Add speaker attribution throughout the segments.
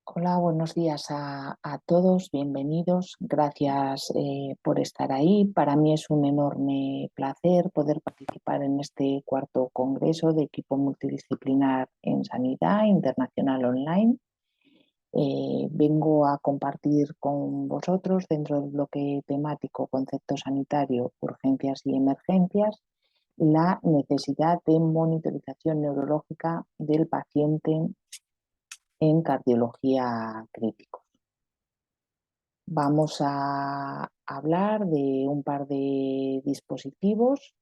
Speaker 1: Hola, buenos días a todos, bienvenidos. Gracias por estar ahí. Para mí es un enorme placer poder participar en este cuarto congreso de equipo multidisciplinar en sanidad internacional online. Vengo a compartir con vosotros dentro del bloque temático concepto sanitario, urgencias y emergencias, la necesidad de monitorización neurológica del paciente en cardiología crítica. Vamos a hablar de un par de dispositivos,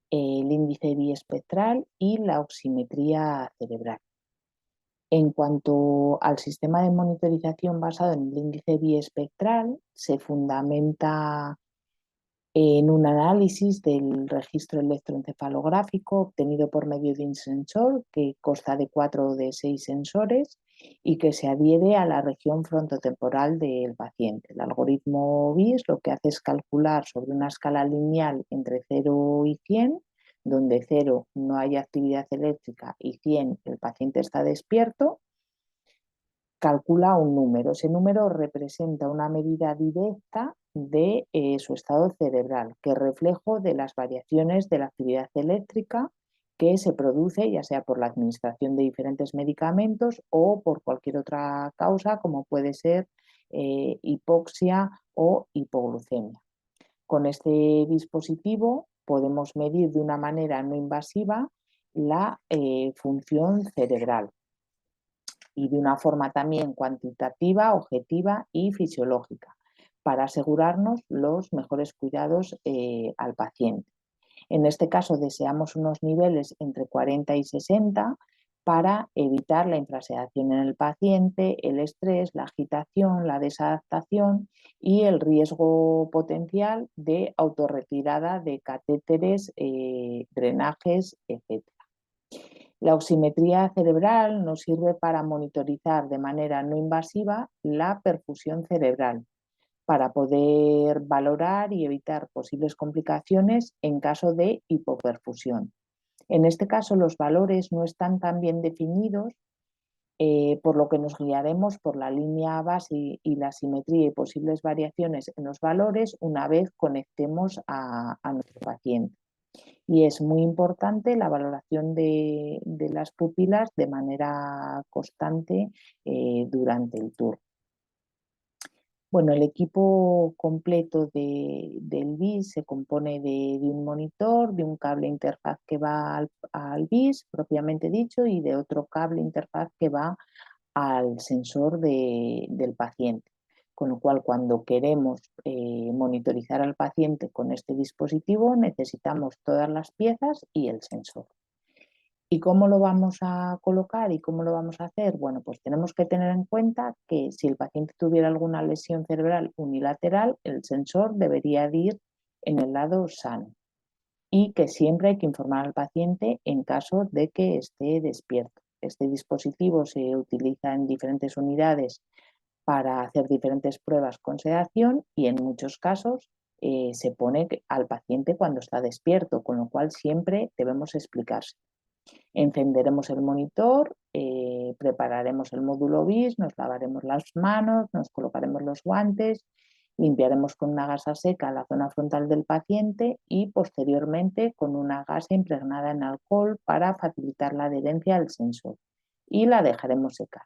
Speaker 1: el índice biespectral y la oximetría cerebral. En cuanto al sistema de monitorización basado en el índice biespectral, se fundamenta en un análisis del registro electroencefalográfico obtenido por medio de un sensor que consta de 4 de 6 sensores y que se adhiere a la región frontotemporal del paciente. El algoritmo BIS lo que hace es calcular sobre una escala lineal entre 0 y 100, donde 0 no hay actividad eléctrica y 100 el paciente está despierto, calcula un número. Ese número representa una medida directa de su estado cerebral, que es reflejo de las variaciones de la actividad eléctrica que se produce ya sea por la administración de diferentes medicamentos o por cualquier otra causa como puede ser hipoxia o hipoglucemia. Con este dispositivo podemos medir de una manera no invasiva la función cerebral y de una forma también cuantitativa, objetiva y fisiológica para asegurarnos los mejores cuidados al paciente. En este caso deseamos unos niveles entre 40 y 60 para evitar la infrasedación en el paciente, el estrés, la agitación, la desadaptación y el riesgo potencial de autorretirada de catéteres, drenajes, etc. La oximetría cerebral nos sirve para monitorizar de manera no invasiva la perfusión cerebral, para poder valorar y evitar posibles complicaciones en caso de hipoperfusión. En este caso, los valores no están tan bien definidos, por lo que nos guiaremos por la línea base y la simetría y posibles variaciones en los valores una vez conectemos a nuestro paciente. Y es muy importante la valoración de las pupilas de manera constante durante el tour. Bueno, el equipo completo del BIS se compone de un monitor, de un cable interfaz que va al BIS, propiamente dicho, y de otro cable interfaz que va al sensor del paciente. Con lo cual, cuando queremos monitorizar al paciente con este dispositivo, necesitamos todas las piezas y el sensor. ¿Y cómo lo vamos a colocar y cómo lo vamos a hacer? Bueno, pues tenemos que tener en cuenta que si el paciente tuviera alguna lesión cerebral unilateral, el sensor debería de ir en el lado sano y que siempre hay que informar al paciente en caso de que esté despierto. Este dispositivo se utiliza en diferentes unidades para hacer diferentes pruebas con sedación y en muchos casos se pone al paciente cuando está despierto, con lo cual siempre debemos explicarse. Encenderemos el monitor, prepararemos el módulo BIS, nos lavaremos las manos, nos colocaremos los guantes, limpiaremos con una gasa seca la zona frontal del paciente y posteriormente con una gasa impregnada en alcohol para facilitar la adherencia al sensor y la dejaremos secar.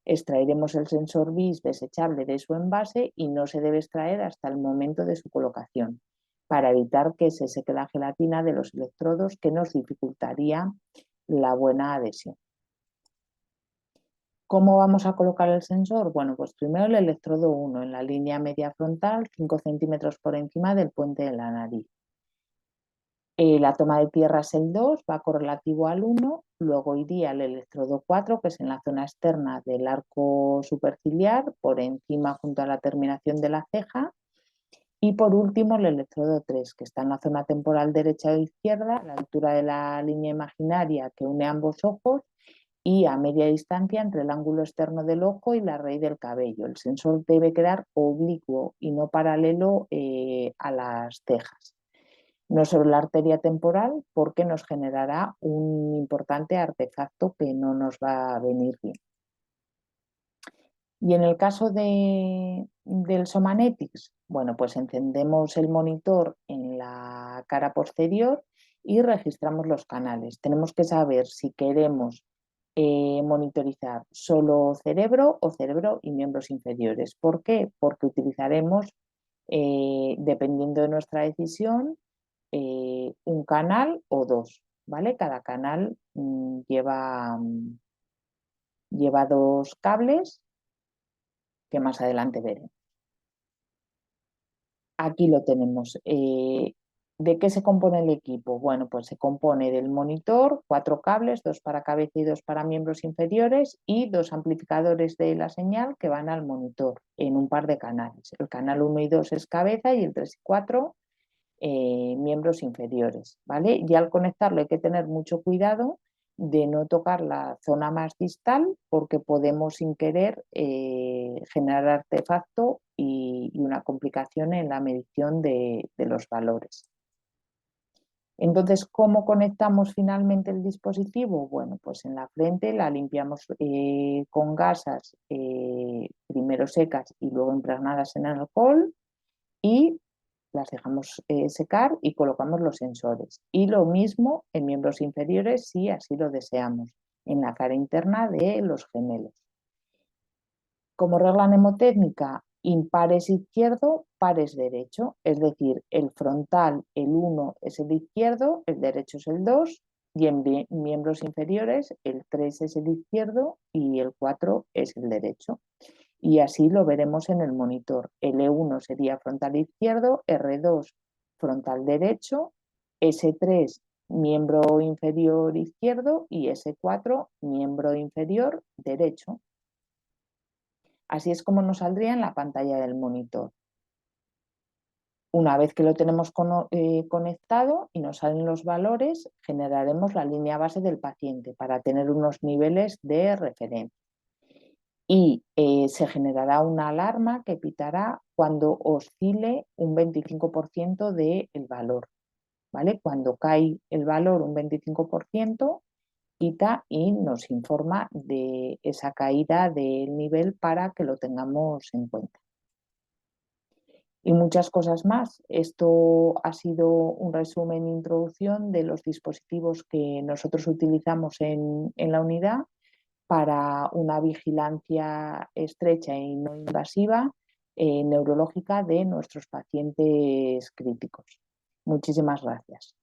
Speaker 1: Extraeremos el sensor BIS desechable de su envase y no se debe extraer hasta el momento de su colocación para evitar que se seque la gelatina de los electrodos, que nos dificultaría la buena adhesión. ¿Cómo vamos a colocar el sensor? Bueno, pues primero el electrodo 1 en la línea media frontal, 5 centímetros por encima del puente de la nariz. La toma de tierra es el 2, va correlativo al 1, luego iría el electrodo 4, que es en la zona externa del arco superciliar, por encima junto a la terminación de la ceja, y por último el electrodo 3, que está en la zona temporal derecha o izquierda, a la altura de la línea imaginaria que une ambos ojos y a media distancia entre el ángulo externo del ojo y la raíz del cabello. El sensor debe quedar oblicuo y no paralelo a las cejas. No sobre la arteria temporal, porque nos generará un importante artefacto que no nos va a venir bien. Y en el caso del Somanetics, bueno, pues encendemos el monitor en la cara posterior y registramos los canales. Tenemos que saber si queremos monitorizar solo cerebro o cerebro y miembros inferiores. ¿Por qué? Porque utilizaremos, dependiendo de nuestra decisión, un canal o dos, ¿vale? Cada canal lleva dos cables que más adelante veremos. Aquí lo tenemos. ¿De qué se compone el equipo? Bueno, pues se compone del monitor, 4 cables, 2 para cabeza y 2 para miembros inferiores y 2 amplificadores de la señal que van al monitor en un par de canales. El canal 1 y 2 es cabeza y el 3 y 4 miembros inferiores, ¿vale? Y al conectarlo hay que tener mucho cuidado de no tocar la zona más distal porque podemos sin querer generar artefacto y una complicación en la medición de los valores. Entonces, ¿cómo conectamos finalmente el dispositivo? Bueno, pues en la frente la limpiamos con gasas, primero secas y luego impregnadas en alcohol, y las dejamos secar y colocamos los sensores. Y lo mismo en miembros inferiores si así lo deseamos, en la cara interna de los gemelos. Como regla mnemotécnica, impares izquierdo, pares derecho, es decir, el frontal, el 1 es el izquierdo, el derecho es el 2, y en miembros inferiores el 3 es el izquierdo y el 4 es el derecho. Y así lo veremos en el monitor. L1 sería frontal izquierdo, R2 frontal derecho, S3 miembro inferior izquierdo y S4 miembro inferior derecho. Así es como nos saldría en la pantalla del monitor. Una vez que lo tenemos conectado y nos salen los valores, generaremos la línea base del paciente para tener unos niveles de referencia. Y se generará una alarma que pitará cuando oscile un 25% del valor, ¿vale? Cuando cae el valor un 25%, pita y nos informa de esa caída del nivel para que lo tengamos en cuenta. Y muchas cosas más. Esto ha sido un resumen, introducción de los dispositivos que nosotros utilizamos en la unidad para una vigilancia estrecha y no invasiva neurológica de nuestros pacientes críticos. Muchísimas gracias.